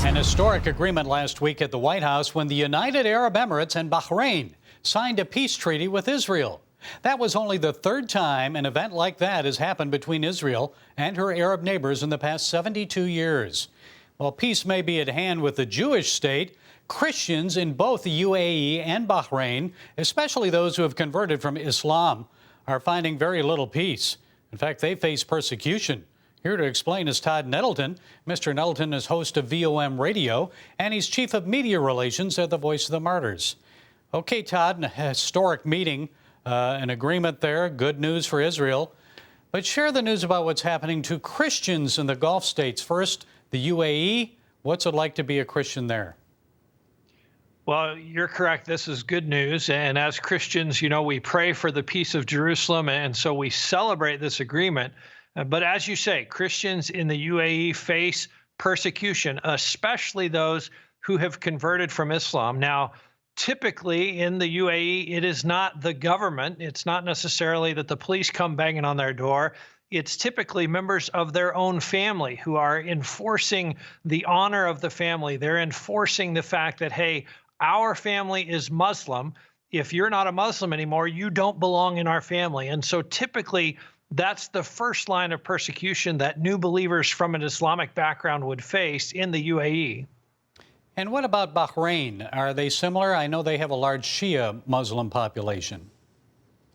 An historic agreement last week at the White House when the United Arab Emirates and Bahrain signed a peace treaty with Israel. That was only the third time an event like that has happened between Israel and her Arab neighbors in the past 72 years. While peace may be at hand with the Jewish state, Christians in both the UAE and Bahrain, especially those who have converted from Islam, are finding very little peace. In fact, they face persecution. Here to explain is Todd Nettleton. Mr. Nettleton is host of VOM Radio, and he's chief of media relations at the Voice of the Martyrs. Okay, Todd, a historic meeting, an agreement there, good news for Israel. But share the news about what's happening to Christians in the Gulf states. First, the UAE. What's it like to be a Christian there? Well, you're correct. This is good news. And as Christians, you know, we pray for the peace of Jerusalem, and so we celebrate this agreement. But as you say, Christians in the UAE face persecution, especially those who have converted from Islam. Now, typically in the UAE, it is not the government. It's not necessarily that the police come banging on their door. It's typically members of their own family who are enforcing the honor of the family. They're enforcing the fact that, hey, our family is Muslim. If you're not a Muslim anymore, you don't belong in our family. And so typically, that's the first line of persecution that new believers from an Islamic background would face in the UAE. And what about Bahrain? Are they similar? I know they have a large Shia Muslim population.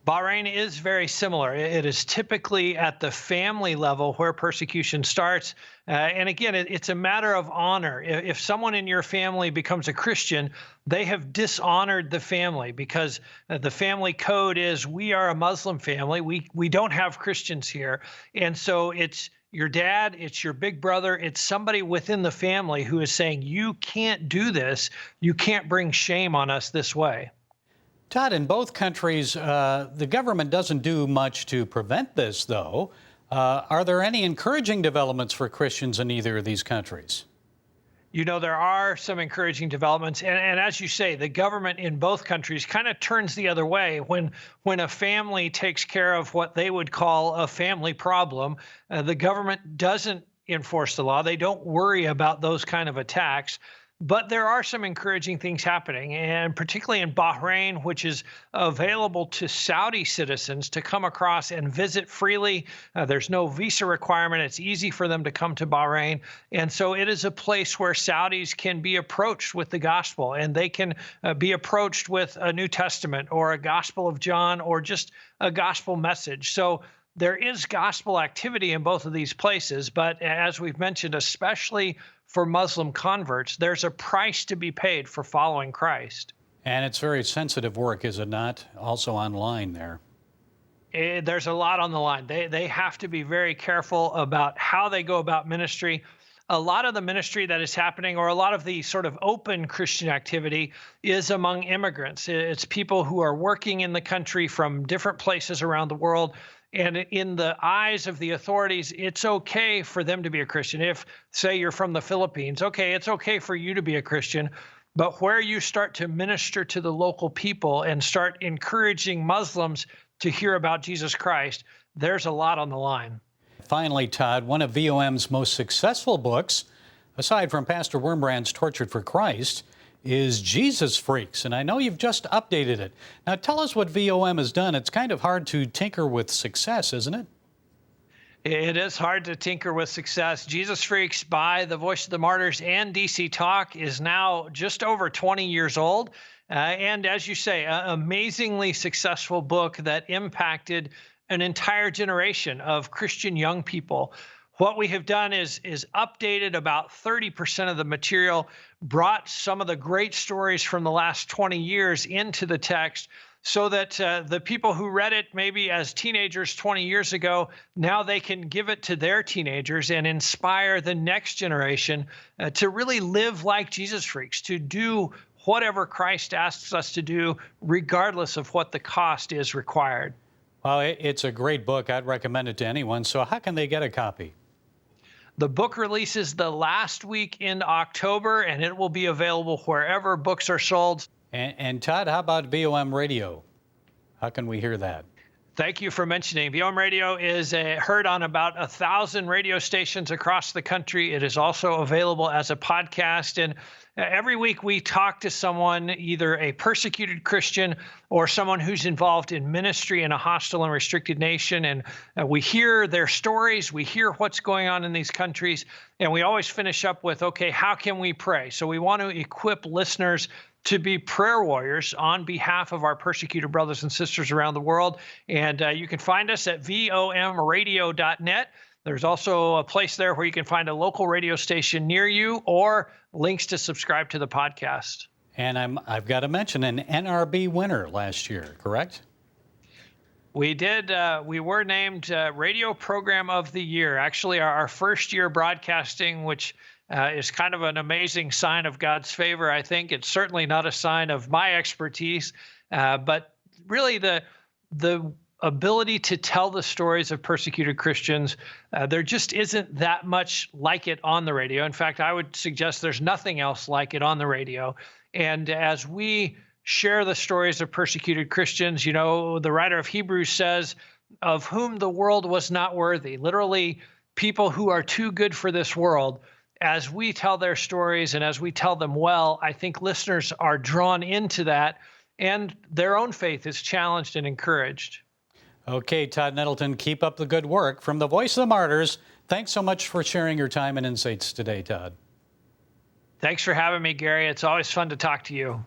Bahrain is very similar. It is typically at the family level where persecution starts. And again, it's a matter of honor. If someone in your family becomes a Christian, they have dishonored the family because the family code is we are a Muslim family. We don't have Christians here. And so it's your dad, it's your big brother, it's somebody within the family who is saying, you can't do this. You can't bring shame on us this way. Todd, in both countries, the government doesn't do much to prevent this, though. Are there any encouraging developments for Christians in either of these countries? You know, there are some encouraging developments. And as you say, the government in both countries kind of turns the other way. When a family takes care of what they would call a family problem, the government doesn't enforce the law. They don't worry about those kind of attacks. But there are some encouraging things happening, and particularly in Bahrain, which is available to Saudi citizens to come across and visit freely. There's no visa requirement. It's easy for them to come to Bahrain. And so it is a place where Saudis can be approached with the gospel, and they can be approached with a New Testament or a Gospel of John or just a gospel message. So there is gospel activity in both of these places, but as we've mentioned, especially for Muslim converts, there's a price to be paid for following Christ. And it's very sensitive work, is it not? Also online there. There's a lot on the line. They have to be very careful about how they go about ministry. A lot of the ministry that is happening, or a lot of the sort of open Christian activity, is among immigrants. It's people who are working in the country from different places around the world. And in the eyes of the authorities, it's okay for them to be a Christian. If, say, you're from the Philippines, okay, it's okay for you to be a Christian. But where you start to minister to the local people and start encouraging Muslims to hear about Jesus Christ, there's a lot on the line. Finally, Todd, one of VOM's most successful books, aside from Pastor Wurmbrand's Tortured for Christ, is Jesus Freaks, and I know you've just updated it. Now tell us what VOM has done. It's kind of hard to tinker with success, isn't it? It is hard to tinker with success. Jesus Freaks by the Voice of the Martyrs and DC Talk is now just over 20 years old. And as you say, an amazingly successful book that impacted an entire generation of Christian young people. What we have done is updated about 30% of the material, brought some of the great stories from the last 20 years into the text so that the people who read it maybe as teenagers 20 years ago, now they can give it to their teenagers and inspire the next generation to really live like Jesus Freaks, to do whatever Christ asks us to do, regardless of what the cost is required. Well, it's a great book. I'd recommend it to anyone. So how can they get a copy? The book releases the last week in October, and it will be available wherever books are sold. And Todd, how about VOM Radio? How can we hear that? Thank you for mentioning. VOM Radio is heard on about 1,000 radio stations across the country. It is also available as a podcast. And every week we talk to someone, either a persecuted Christian or someone who's involved in ministry in a hostile and restricted nation. And we hear their stories. We hear what's going on in these countries. And we always finish up with, okay, how can we pray? So we want to equip listeners to be prayer warriors on behalf of our persecuted brothers and sisters around the world. And you can find us at vomradio.net. There's also a place there where you can find a local radio station near you or links to subscribe to the podcast. And I've got to mention an NRB winner last year, correct? We did. We were named Radio Program of the Year. Actually, our first year broadcasting, which is kind of an amazing sign of God's favor. I think it's certainly not a sign of my expertise, but really the ability to tell the stories of persecuted Christians. There just isn't that much like it on the radio. In fact, I would suggest there's nothing else like it on the radio. And as we share the stories of persecuted Christians, you know, the writer of Hebrews says, of whom the world was not worthy, literally people who are too good for this world. As we tell their stories and as we tell them well, I think listeners are drawn into that and their own faith is challenged and encouraged. Okay, Todd Nettleton, keep up the good work. From the Voice of the Martyrs, thanks so much for sharing your time and insights today, Todd. Thanks for having me, Gary. It's always fun to talk to you.